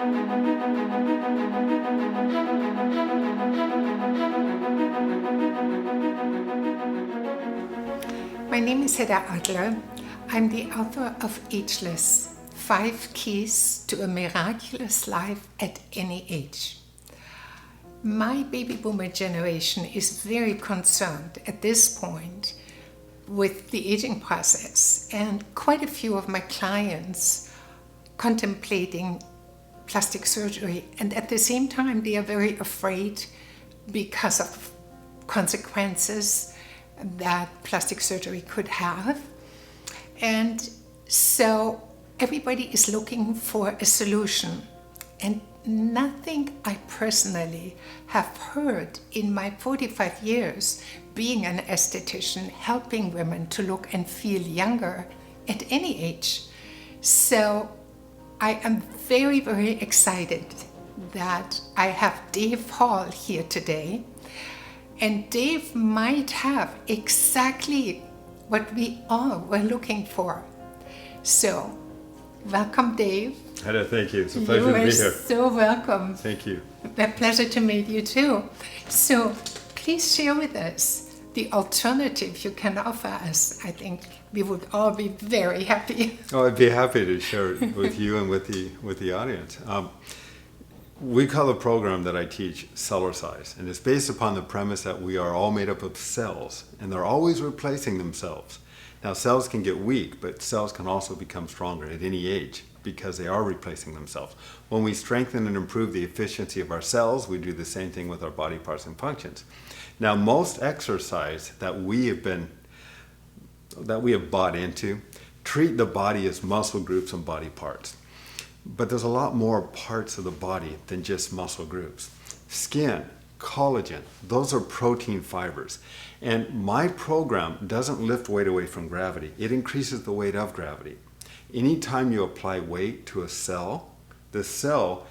My name is Hedda Adler. I'm the author of Ageless-5 Keys to a Miraculous Life at any age. My baby boomer generation is very concerned at this point with the aging process, and quite a few of my clients contemplating plastic surgery, and at the same time they are very afraid because of consequences that plastic surgery could have. And so everybody is looking for a solution, and nothing I personally have heard in my 45 years being an esthetician helping women to look and feel younger at any age. So I am very, very excited that I have Dave Hall here today. And Dave might have exactly what we all were looking for. So, welcome, Dave. Hedda, thank you. It's a pleasure to be here. You are so welcome. Thank you. A pleasure to meet you too. So, please share with us the alternative you can offer us. I think we would all be very happy. Oh, I'd be happy to share it with you and with the audience. We call the program that I teach Cellerciser, and it's based upon the premise that we are all made up of cells, and they're always replacing themselves. Now, cells can get weak, but cells can also become stronger at any age because they are replacing themselves. When we strengthen and improve the efficiency of our cells, we do the same thing with our body parts and functions. Now, most exercise that we have bought into treat the body as muscle groups and body parts. But there's a lot more parts of the body than just muscle groups. Skin, collagen, those are protein fibers. And my program doesn't lift weight away from gravity. It increases the weight of gravity. Anytime you apply weight to a cell, the cell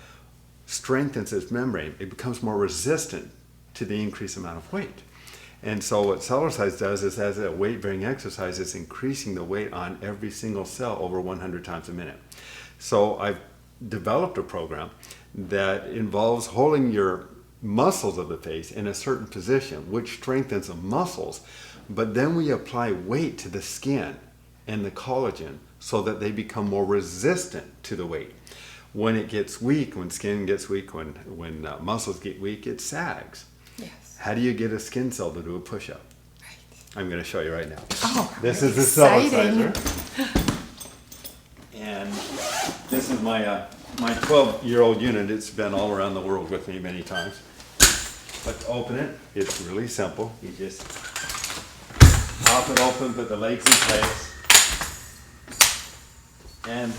strengthens its membrane. It becomes more resistant to the increased amount of weight. And so what Cellerciser does is, as a weight-bearing exercise, it's increasing the weight on every single cell over 100 times a minute. So I've developed a program that involves holding your muscles of the face in a certain position, which strengthens the muscles, but then we apply weight to the skin and the collagen so that they become more resistant to the weight. When it gets weak, when skin gets weak, when muscles get weak, it sags. Yes. How do you get a skin cell to do a push-up? Right. I'm going to show you right now. Oh, this is the Cellerciser. And this is my 12-year-old unit. It's been all around the world with me many times. Let's open it. It's really simple. You just pop it open, put the legs in place, and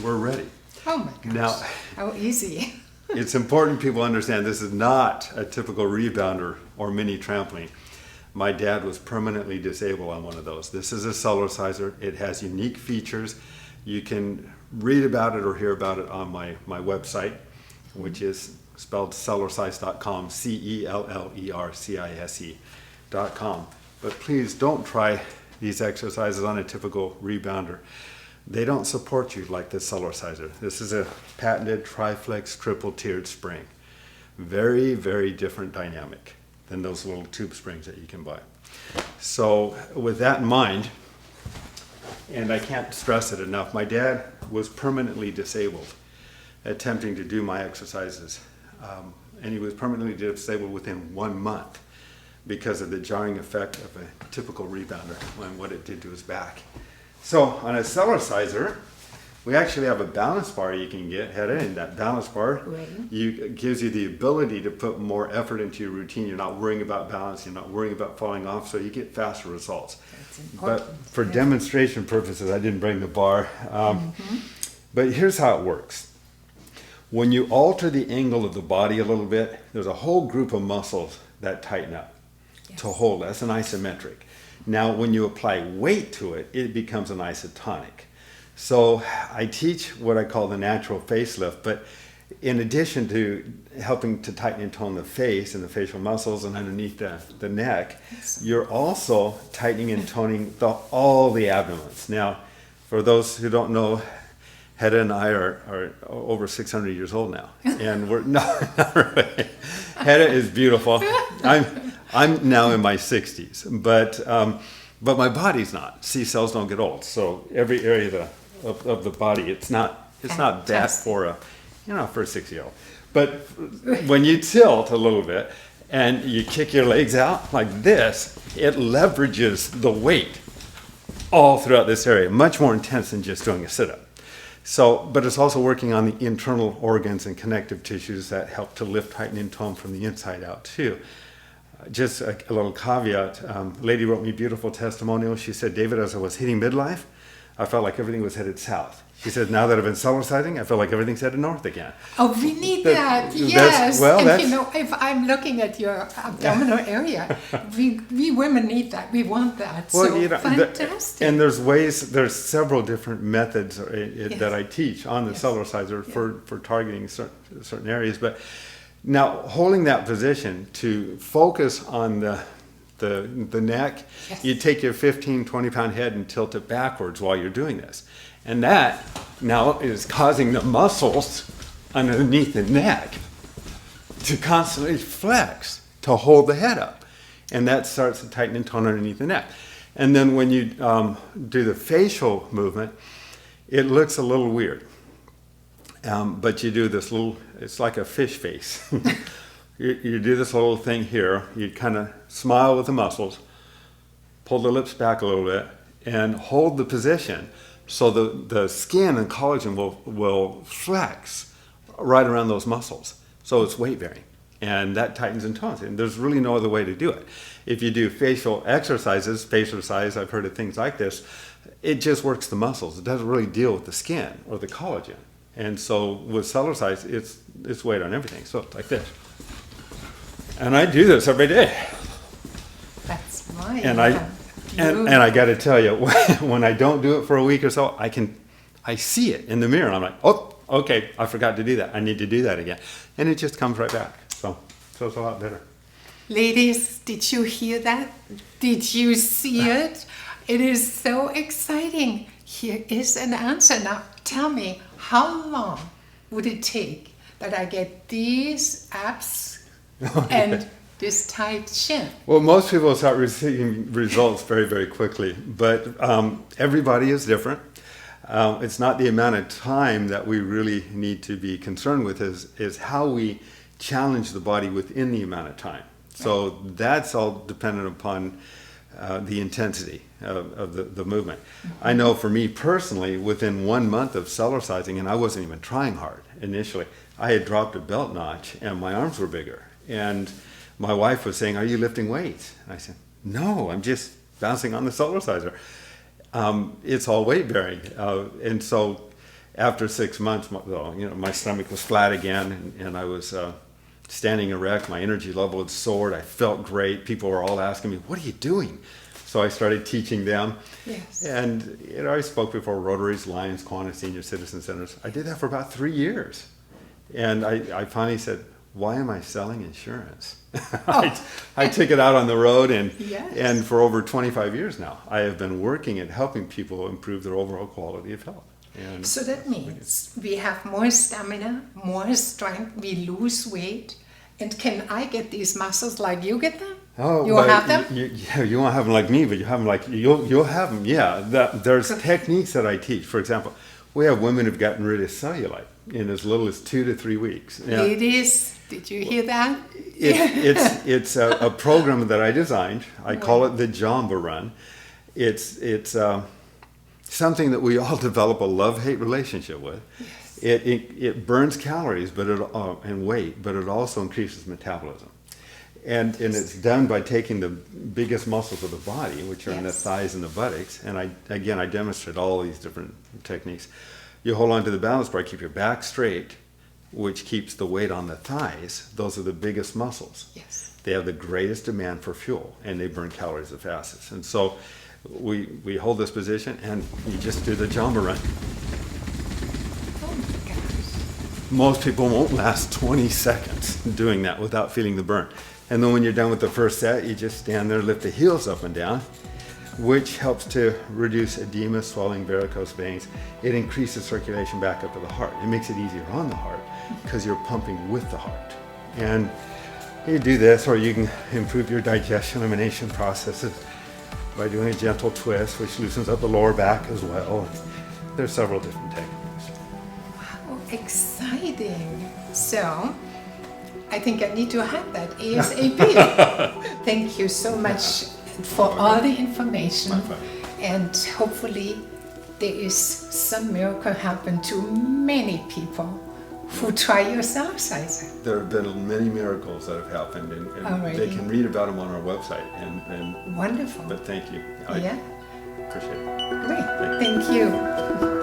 we're ready. Oh my gosh. Now, how easy. It's important people understand this is not a typical rebounder or mini trampoline. My dad was permanently disabled on one of those. This is a Cellerciser. It has unique features. You can read about it or hear about it on my website, which is spelled Cellerciser.com, Cellercise.com. But please don't try these exercises on a typical rebounder. They don't support you like the Cellerciser. This is a patented Triflex triple-tiered spring. Very, very different dynamic than those little tube springs that you can buy. So with that in mind, and I can't stress it enough, my dad was permanently disabled attempting to do my exercises. And he was permanently disabled within 1 month because of the jarring effect of a typical rebounder and what it did to his back. So on a Cellerciser, we actually have a balance bar you can get, Hedda, and that balance bar gives you the ability to put more effort into your routine. You're not worrying about balance, you're not worrying about falling off, so you get faster results. That's important. But for demonstration purposes, I didn't bring the bar. But here's how it works. When you alter the angle of the body a little bit, there's a whole group of muscles that tighten up to hold. That's an isometric. Now, when you apply weight to it, it becomes an isotonic. So I teach what I call the natural facelift, but in addition to helping to tighten and tone the face and the facial muscles and underneath the neck, you're also tightening and toning all the abdomens. Now, for those who don't know, Hedda and I are over 600 years old now, and we're not really. Hedda is beautiful. I'm now in my 60s, but my body's not. See, cells don't get old, so every area of the body, it's not bad for a 6-year-old. But when you tilt a little bit and you kick your legs out like this, it leverages the weight all throughout this area, much more intense than just doing a sit-up. So, but it's also working on the internal organs and connective tissues that help to lift, tighten, and tone from the inside out too. Just a little caveat, lady wrote me a beautiful testimonial. She said, David, as I was hitting midlife, I felt like everything was headed south. She said, now that I've been Cellercising, I feel like everything's headed north again. Oh, we need that. Yes. And if I'm looking at your abdominal area, we women need that. We want that. Well, so fantastic. And there's several different methods that I teach on the Cellerciser for targeting certain areas. But now holding that position to focus on the neck, you take your 15, 20-pound head and tilt it backwards while you're doing this. And that now is causing the muscles underneath the neck to constantly flex to hold the head up. And that starts to tighten and tone underneath the neck. And then when you do the facial movement, it looks a little weird. But you do this little, it's like a fish face. You do this little thing here. You kind of smile with the muscles, pull the lips back a little bit, and hold the position so the skin and collagen will flex right around those muscles. So it's weight bearing. And that tightens and tones. And there's really no other way to do it. If you do facial exercises, Facelift, I've heard of things like this, it just works the muscles. It doesn't really deal with the skin or the collagen. And so with Cellerciser, it's weight on everything. So it's like this. And I do this every day. That's right. And I got to tell you, when I don't do it for a week or so, I see it in the mirror, and I'm like, oh, okay, I forgot to do that. I need to do that again, and it just comes right back. So it's a lot better. Ladies, did you hear that? Did you see it? It is so exciting. Here is an answer. Now, tell me, how long would it take that I get these abs and this tight chin? Well, most people start receiving results very, very quickly, but everybody is different. It's not the amount of time that we really need to be concerned with, is how we challenge the body within the amount of time. So that's all dependent upon the intensity of the movement. I know for me personally, within 1 month of Cellercising, and I wasn't even trying hard initially, I had dropped a belt notch and my arms were bigger. And my wife was saying, are you lifting weights? And I said, no, I'm just bouncing on the Cellerciser. It's all weight bearing. And so after 6 months, my stomach was flat again, and I was standing erect. My energy level had soared. I felt great. People were all asking me, what are you doing? So I started teaching them. Yes. And I spoke before Rotaries, Lions, Kiwanis, Senior Citizen Centers. I did that for about 3 years. And I finally said, why am I selling insurance? I took it out on the road, and for over 25 years now, I have been working at helping people improve their overall quality of health. And so that means we have more stamina, more strength, we lose weight. And can I get these muscles like you get them? Oh, you will have them? You won't have them like me, but you have them like you'll have them. Yeah, there's techniques that I teach. For example, we have women who've gotten rid of cellulite in as little as 2 to 3 weeks. Ladies, did you hear that? It's a program that I designed. I call it the Jamba Run. It's something that we all develop a love-hate relationship with. Yes. It burns calories, and weight, but it also increases metabolism. And it's done by taking the biggest muscles of the body, which are in the thighs and the buttocks. And I demonstrate all these different techniques. You hold on to the balance bar, keep your back straight, which keeps the weight on the thighs. Those are the biggest muscles. Yes. They have the greatest demand for fuel, and they burn calories the fastest. And so we hold this position, and you just do the Jamba Run. Oh my gosh. Most people won't last 20 seconds doing that without feeling the burn. And then when you're done with the first set, you just stand there, lift the heels up and down, which helps to reduce edema, swelling, varicose veins. It increases circulation back up to the heart. It makes it easier on the heart because you're pumping with the heart. And you do this, or you can improve your digestion, elimination processes by doing a gentle twist, which loosens up the lower back as well. There's several different techniques. Wow, exciting. So, I think I need to have that ASAP. Thank you so much for all the information. And hopefully there is some miracle happen to many people who try your Cellerciser. There have been many miracles that have happened, and they can read about them on our website. And wonderful. But thank you. Yeah. Appreciate it. Great. Thank you.